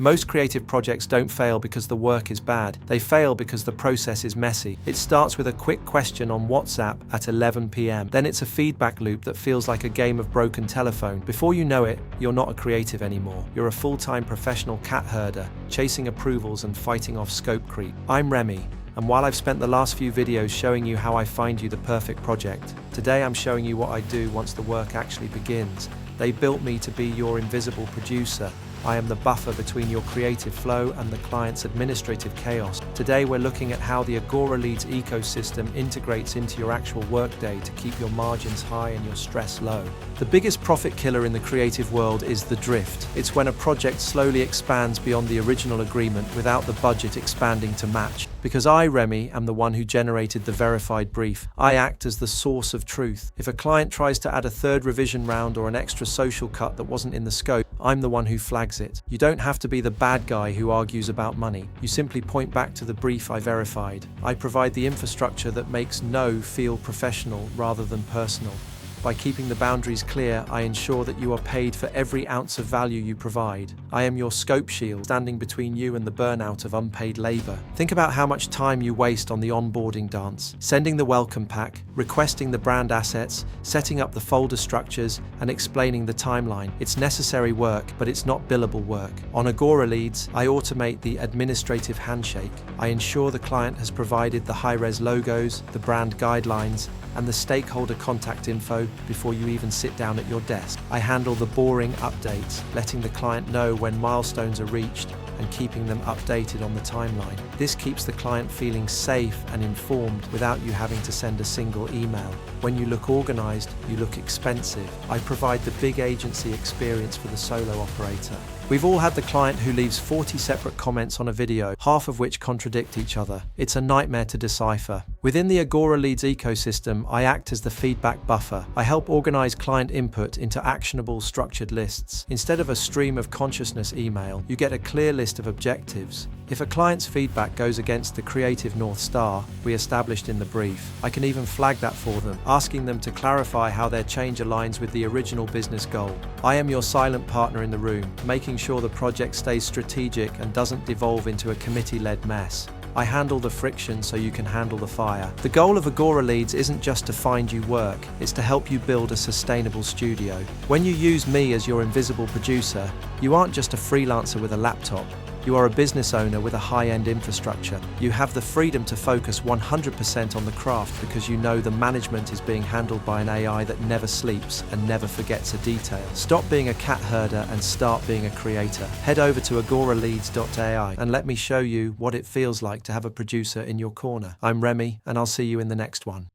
Most creative projects don't fail because the work is bad. They fail because the process is messy. It starts with a quick question on WhatsApp at 11 p.m. Then it's a feedback loop that feels like a game of broken telephone. Before you know it, you're not a creative anymore. You're a full-time professional cat herder, chasing approvals and fighting off scope creep. I'm Remy, and while I've spent the last few videos showing you how I find you the perfect project, today I'm showing you what I do once the work actually begins. They built me to be your invisible producer. I am the buffer between your creative flow and the client's administrative chaos. Today we're looking at how the Agoraleads ecosystem integrates into your actual workday to keep your margins high and your stress low. The biggest profit killer in the creative world is the drift. It's when a project slowly expands beyond the original agreement without the budget expanding to match. Because I, Remy, am the one who generated the verified brief. I act as the source of truth. If a client tries to add a third revision round or an extra social cut that wasn't in the scope, I'm the one who flags it. You don't have to be the bad guy who argues about money. You simply point back to the brief I verified. I provide the infrastructure that makes no feel professional rather than personal. By keeping the boundaries clear, I ensure that you are paid for every ounce of value you provide. I am your scope shield, standing between you and the burnout of unpaid labor. Think about how much time you waste on the onboarding dance, sending the welcome pack, requesting the brand assets, setting up the folder structures, and explaining the timeline. It's necessary work, but it's not billable work. On Agoraleads, I automate the administrative handshake. I ensure the client has provided the high-res logos, the brand guidelines, and the stakeholder contact info before you even sit down at your desk. I handle the boring updates, letting the client know when milestones are reached and keeping them updated on the timeline. This keeps the client feeling safe and informed without you having to send a single email. When you look organized, you look expensive. I provide the big agency experience for the solo operator. We've all had the client who leaves 40 separate comments on a video, half of which contradict each other. It's a nightmare to decipher. Within the Agoraleads ecosystem, I act as the feedback buffer. I help organize client input into actionable, structured lists. Instead of a stream of consciousness email, you get a clear list of objectives. If a client's feedback goes against the creative North Star we established in the brief, I can even flag that for them, asking them to clarify how their change aligns with the original business goal. I am your silent partner in the room, making sure the project stays strategic and doesn't devolve into a committee-led mess. I handle the friction so you can handle the fire. The goal of Agoraleads isn't just to find you work, it's to help you build a sustainable studio. When you use me as your invisible producer, you aren't just a freelancer with a laptop. You are a business owner with a high-end infrastructure. You have the freedom to focus 100% on the craft because you know the management is being handled by an AI that never sleeps and never forgets a detail. Stop being a cat herder and start being a creator. Head over to agoraleads.ai and let me show you what it feels like to have a producer in your corner. I'm Remy, and I'll see you in the next one.